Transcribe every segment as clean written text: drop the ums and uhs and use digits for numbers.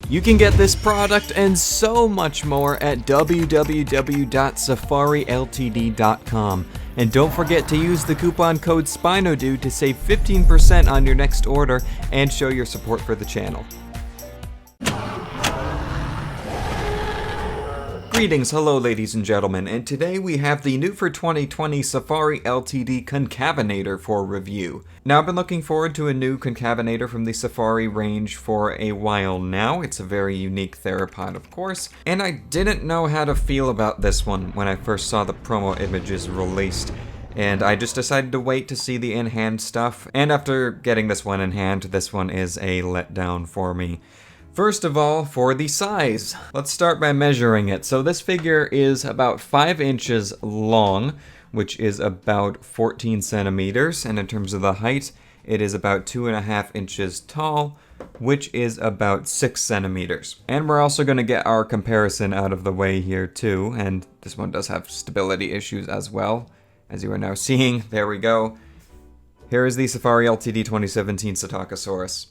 You can get this product and so much more at www.safariltd.com. And don't forget to use the coupon code SpinoDude to save 15% on your next order and show your support for the channel. Greetings, hello ladies and gentlemen, and today we have the new for 2020 Safari Ltd Concavenator for review. Now I've been looking forward to a new Concavenator from the Safari range for a while now. It's a very unique theropod, of course, and I didn't know how to feel about this one when I first saw the promo images released. And I just decided to wait to see the in-hand stuff, and after getting this one in hand, this one is a letdown for me. First of all, for the size. Let's start by measuring it. So this figure is about 5 inches long, which is about 14 centimeters, and in terms of the height, it is about 2.5 inches tall, which is about 6 centimeters. And we're also going to get our comparison out of the way here too, and this one does have stability issues as well, as you are now seeing. There we go. Here is the Safari Ltd 2017 Psittacosaurus.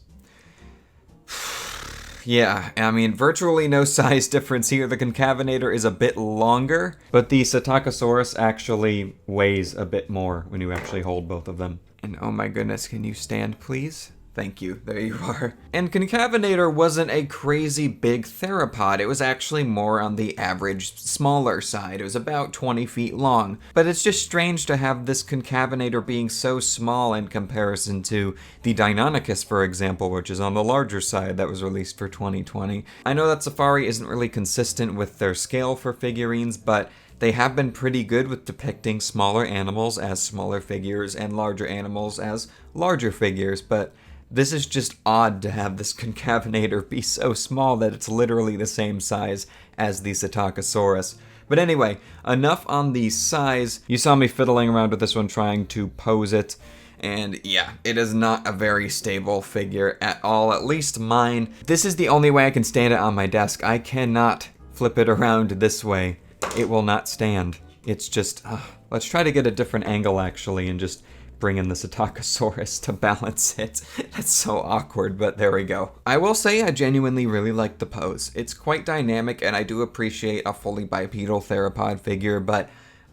Yeah, I mean, virtually no size difference here. The Concavenator is a bit longer, but the Psittacosaurus actually weighs a bit more when you actually hold both of them. And oh my goodness, can you stand, please? Thank you, there you are. And Concavenator wasn't a crazy big theropod. It was actually more on the average, smaller side. It was about 20 feet long. But it's just strange to have this Concavenator being so small in comparison to the Deinonychus, for example, which is on the larger side that was released for 2020. I know that Safari isn't really consistent with their scale for figurines, but they have been pretty good with depicting smaller animals as smaller figures and larger animals as larger figures, but this is just odd to have this Concavenator be so small that it's literally the same size as the Psittacosaurus. But anyway, enough on the size. You saw me fiddling around with this one trying to pose it, and yeah, it is not a very stable figure at all, at least mine. This is the only way I can stand it on my desk. I cannot flip it around this way. It will not stand. It's just, let's try to get a different angle actually and just bring in the Psittacosaurus to balance it. That's so awkward, but there we go. I will say I genuinely really like the pose. It's quite dynamic, and I do appreciate a fully bipedal theropod figure, but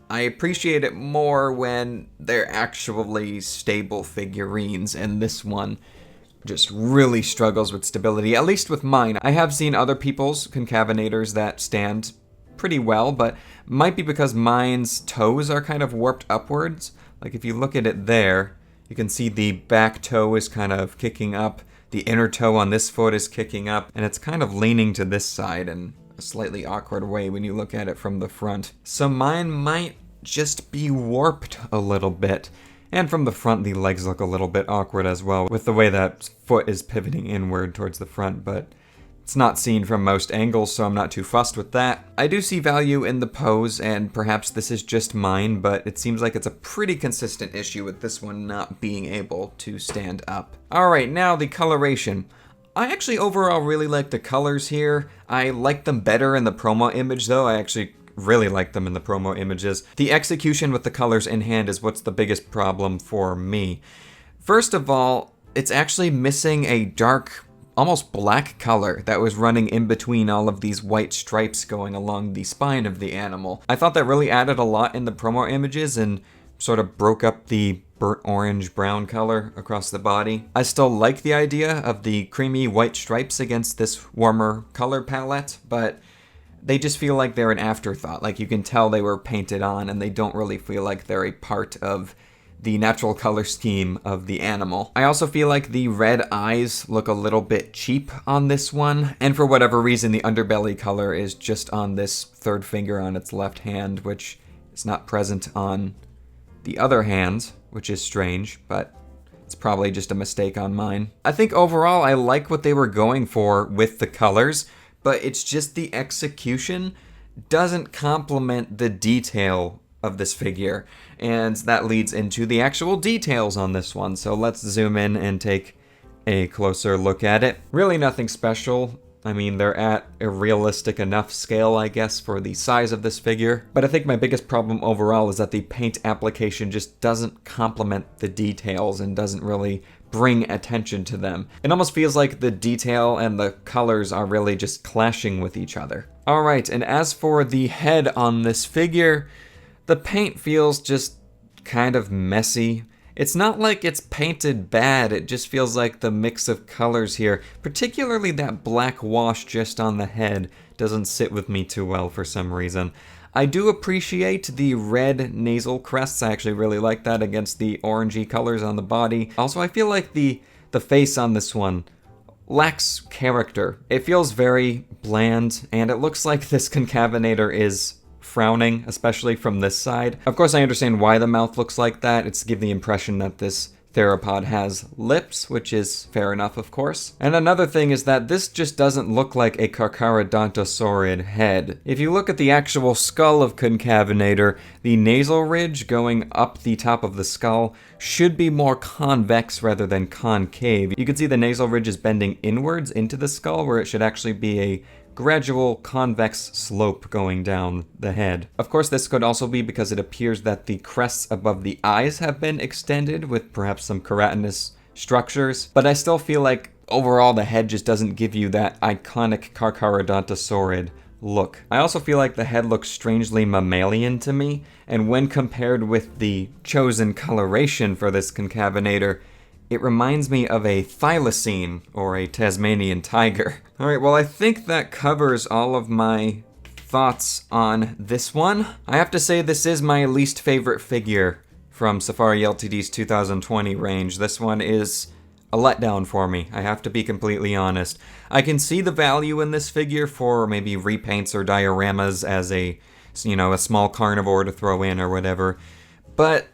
I appreciate it more when they're actually stable figurines, and this one just really struggles with stability, at least with mine. I have seen other people's Concavenators that stand pretty well, but might be because mine's toes are kind of warped upwards. Like if you look at it there, you can see the back toe is kind of kicking up, the inner toe on this foot is kicking up, and it's kind of leaning to this side in a slightly awkward way when you look at it from the front. So mine might just be warped a little bit. And from the front, the legs look a little bit awkward as well, with the way that foot is pivoting inward towards the front, but it's not seen from most angles, so I'm not too fussed with that. I do see value in the pose, and perhaps this is just mine, but it seems like it's a pretty consistent issue with this one not being able to stand up. Alright, now the coloration. I actually overall really like the colors here. I like them better in the promo image though. I actually really like them in the promo images. The execution with the colors in hand is what's the biggest problem for me. First of all, it's actually missing a dark, almost black color that was running in between all of these white stripes going along the spine of the animal. I thought that really added a lot in the promo images and sort of broke up the burnt orange brown color across the body. I still like the idea of the creamy white stripes against this warmer color palette, but they just feel like they're an afterthought. Like you can tell they were painted on and they don't really feel like they're a part of the natural color scheme of the animal. I also feel like the red eyes look a little bit cheap on this one, and for whatever reason the underbelly color is just on this third finger on its left hand, which is not present on the other hand, which is strange, but it's probably just a mistake on mine. I think overall I like what they were going for with the colors, but it's just the execution doesn't complement the detail of this figure, and that leads into the actual details on this one. So let's zoom in and take a closer look at it. Really nothing special. I mean, they're at a realistic enough scale, I guess, for the size of this figure. But I think my biggest problem overall is that the paint application just doesn't complement the details and doesn't really bring attention to them. It almost feels like the detail and the colors are really just clashing with each other. Alright, and as for the head on this figure, the paint feels just kind of messy. It's not like it's painted bad, it just feels like the mix of colors here, particularly that black wash just on the head, doesn't sit with me too well for some reason. I do appreciate the red nasal crests. I actually really like that against the orangey colors on the body. Also, I feel like the face on this one lacks character. It feels very bland, and it looks like this Concavenator is frowning, especially from this side. Of course, I understand why the mouth looks like that. It's to give the impression that this theropod has lips, which is fair enough, of course. And another thing is that this just doesn't look like a Carcharodontosaurid head. If you look at the actual skull of Concavenator, the nasal ridge going up the top of the skull should be more convex rather than concave. You can see the nasal ridge is bending inwards into the skull, where it should actually be a gradual convex slope going down the head. Of course, this could also be because it appears that the crests above the eyes have been extended with perhaps some keratinous structures, but I still feel like overall the head just doesn't give you that iconic Carcharodontosaurid look. I also feel like the head looks strangely mammalian to me, and when compared with the chosen coloration for this Concavenator, it reminds me of a thylacine or a Tasmanian tiger. Alright, well, I think that covers all of my thoughts on this one. I have to say this is my least favorite figure from Safari Ltd's 2020 range. This one is a letdown for me, I have to be completely honest. I can see the value in this figure for maybe repaints or dioramas as a, you know, a small carnivore to throw in or whatever, but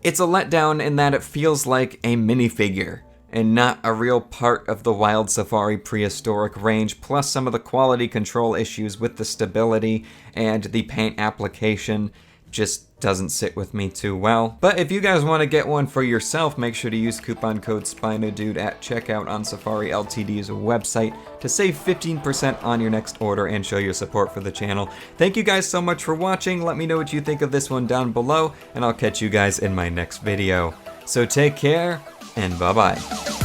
it's a letdown in that it feels like a minifigure and not a real part of the Wild Safari prehistoric range, plus some of the quality control issues with the stability and the paint application just doesn't sit with me too well. But if you guys want to get one for yourself, make sure to use coupon code SpinoDude at checkout on Safari Ltd's website to save 15% on your next order and show your support for the channel. Thank you guys so much for watching. Let me know what you think of this one down below, and I'll catch you guys in my next video. So take care, and bye-bye.